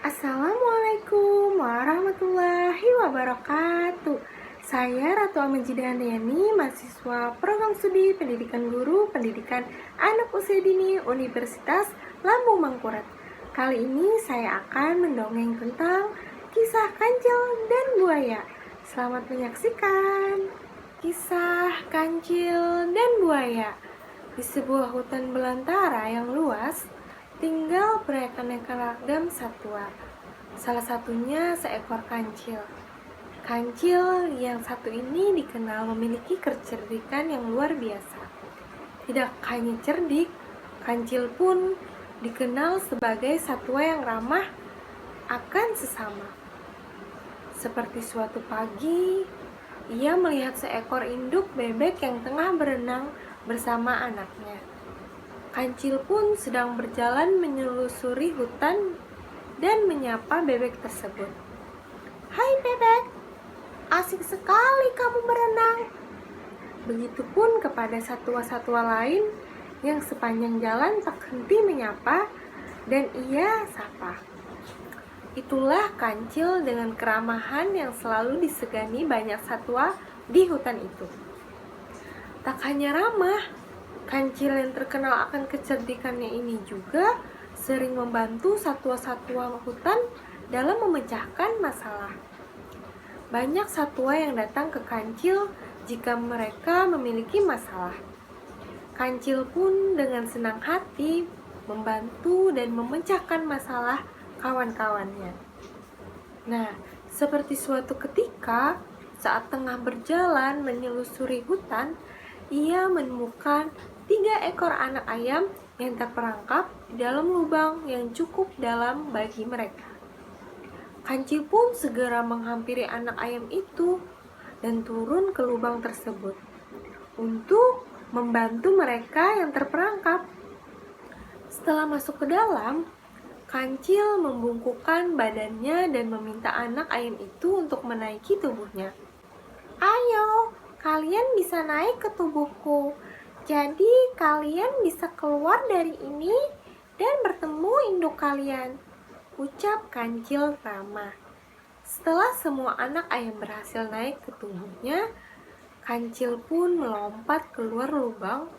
Assalamualaikum warahmatullahi wabarakatuh. Saya Ratu Amajidandeni, mahasiswa Program Studi Pendidikan Guru Pendidikan Anak Usia Dini Universitas Lambung Mangkurat. Kali ini saya akan mendongeng tentang kisah kancil dan buaya. Selamat menyaksikan. Kisah kancil dan buaya. Di sebuah hutan belantara yang luas, tinggal beraneka ragam satwa. Salah satunya seekor kancil. Kancil yang satu ini dikenal memiliki kecerdikan yang luar biasa. Tidak hanya cerdik, kancil pun dikenal sebagai satwa yang ramah akan sesama. Seperti suatu pagi, ia melihat seekor induk bebek yang tengah berenang bersama anaknya. Kancil pun sedang berjalan menyelusuri hutan dan menyapa bebek tersebut. "Hai bebek, asik sekali kamu berenang." Begitupun kepada satwa-satwa lain yang sepanjang jalan tak henti menyapa dan ia sapa. Itulah kancil dengan keramahan yang selalu disegani banyak satwa di hutan itu. Tak hanya ramah, kancil yang terkenal akan kecerdikannya ini juga sering membantu satwa-satwa hutan dalam memecahkan masalah. Banyak satwa yang datang ke kancil jika mereka memiliki masalah. Kancil pun dengan senang hati membantu dan memecahkan masalah kawan-kawannya. Nah, seperti suatu ketika saat tengah berjalan menyelusuri hutan, ia menemukan 3 ekor anak ayam yang terperangkap di dalam lubang yang cukup dalam bagi mereka. Kancil pun segera menghampiri anak ayam itu dan turun ke lubang tersebut untuk membantu mereka yang terperangkap. Setelah masuk ke dalam, kancil membungkukkan badannya dan meminta anak ayam itu untuk menaiki tubuhnya. "Ayo, kalian bisa naik ke tubuhku. Jadi kalian bisa keluar dari ini dan bertemu induk kalian," ucap kancil ramah. Setelah semua anak ayam berhasil naik ke tubuhnya, kancil pun melompat keluar lubang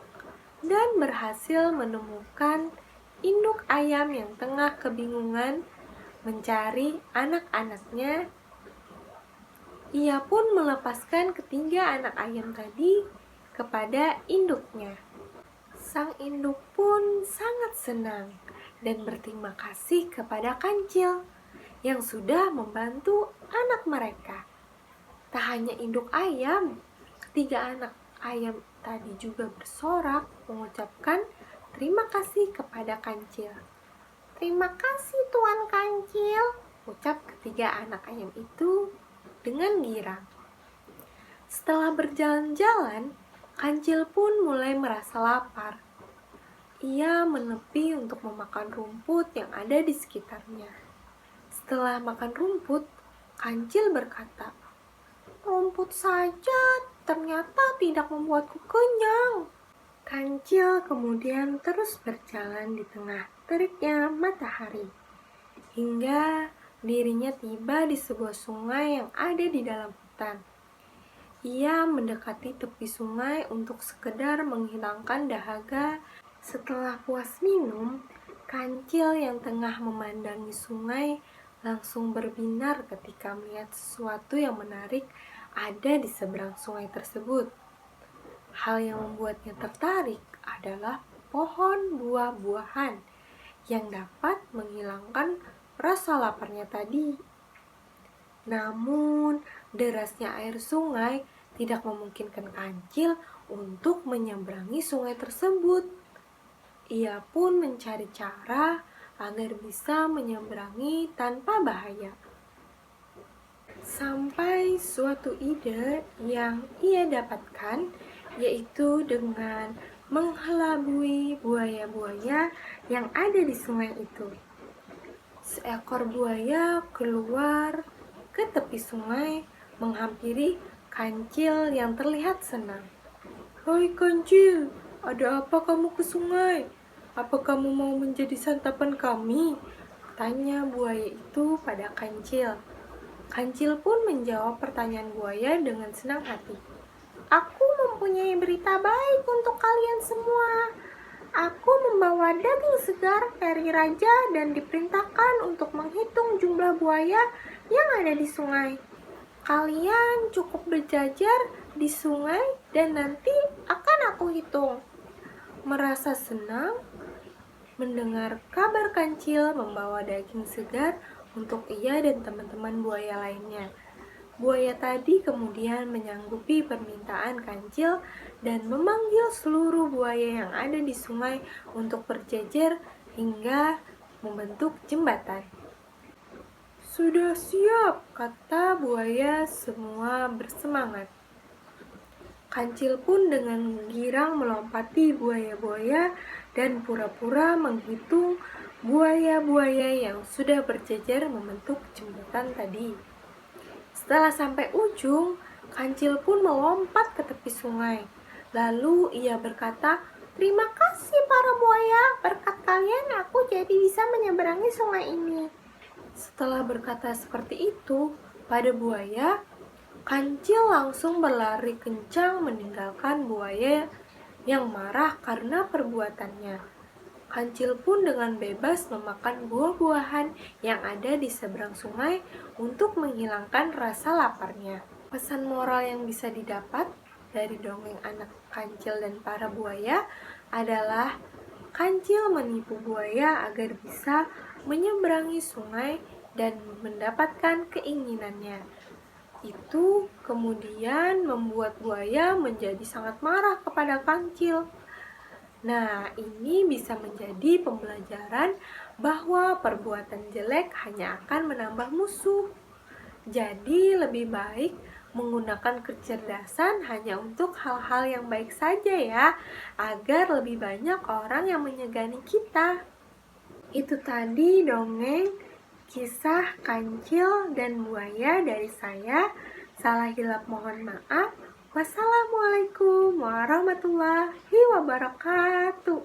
dan berhasil menemukan induk ayam yang tengah kebingungan mencari anak-anaknya. Ia pun melepaskan ketiga anak ayam tadi kepada induknya. Sang induk pun sangat senang dan berterima kasih kepada kancil yang sudah membantu anak mereka. Tak hanya induk ayam, ketiga anak ayam tadi juga bersorak mengucapkan terima kasih kepada kancil. "Terima kasih Tuan Kancil," ucap ketiga anak ayam itu dengan girang. Setelah berjalan-jalan, kancil pun mulai merasa lapar. Ia menepi untuk memakan rumput yang ada di sekitarnya. Setelah makan rumput, kancil berkata, "Rumput saja ternyata tidak membuatku kenyang." Kancil kemudian terus berjalan di tengah teriknya matahari, hingga dirinya tiba di sebuah sungai yang ada di dalam hutan. Ia mendekati tepi sungai untuk sekedar menghilangkan dahaga. Setelah puas minum, kancil yang tengah memandangi sungai langsung berbinar ketika melihat sesuatu yang menarik ada di seberang sungai tersebut. Hal yang membuatnya tertarik adalah pohon buah-buahan yang dapat menghilangkan rasa laparnya tadi. Namun, derasnya air sungai tidak memungkinkan kancil untuk menyeberangi sungai tersebut. Ia pun mencari cara agar bisa menyeberangi tanpa bahaya. Sampai suatu ide yang ia dapatkan, yaitu dengan menghelabui buaya-buaya yang ada di sungai itu. Seekor buaya keluar ke tepi sungai menghampiri kancil yang terlihat senang. "Hai kancil, ada apa kamu ke sungai? Apa kamu mau menjadi santapan kami?" Tanya buaya itu pada kancil. Kancil pun menjawab pertanyaan buaya dengan senang hati. Aku mempunyai berita baik untuk kalian semua. Aku membawa daging segar dari raja dan diperintahkan untuk menghitung jumlah buaya yang ada di sungai. Kalian cukup berjajar di sungai dan nanti akan aku hitung. Merasa senang mendengar kabar kancil membawa daging segar untuk ia dan teman-teman buaya lainnya. Buaya tadi kemudian menyanggupi permintaan kancil dan memanggil seluruh buaya yang ada di sungai untuk berjejer hingga membentuk jembatan. Sudah siap, kata buaya semua bersemangat. Kancil pun dengan girang melompati buaya-buaya dan pura-pura menghitung buaya-buaya yang sudah berjejer membentuk jembatan tadi. Setelah sampai ujung, Kancil pun melompat ke tepi sungai. Lalu ia berkata, "Terima kasih para buaya, berkat kalian aku jadi bisa menyeberangi sungai ini." Setelah berkata seperti itu pada buaya, Kancil langsung berlari kencang meninggalkan buaya yang marah karena perbuatannya. Kancil pun dengan bebas memakan buah-buahan yang ada di seberang sungai untuk menghilangkan rasa laparnya. Pesan moral yang bisa didapat dari dongeng anak kancil dan para buaya adalah kancil menipu buaya agar bisa menyeberangi sungai dan mendapatkan keinginannya. Itu kemudian membuat buaya menjadi sangat marah kepada kancil. Nah, ini bisa menjadi pembelajaran bahwa perbuatan jelek hanya akan menambah musuh. Jadi, lebih baik menggunakan kecerdasan hanya untuk hal-hal yang baik saja ya, agar lebih banyak orang yang menyegani kita. Itu tadi dongeng kisah kancil dan buaya dari saya. Salah hilap mohon maaf. Wassalamualaikum warahmatullahi wabarakatuh.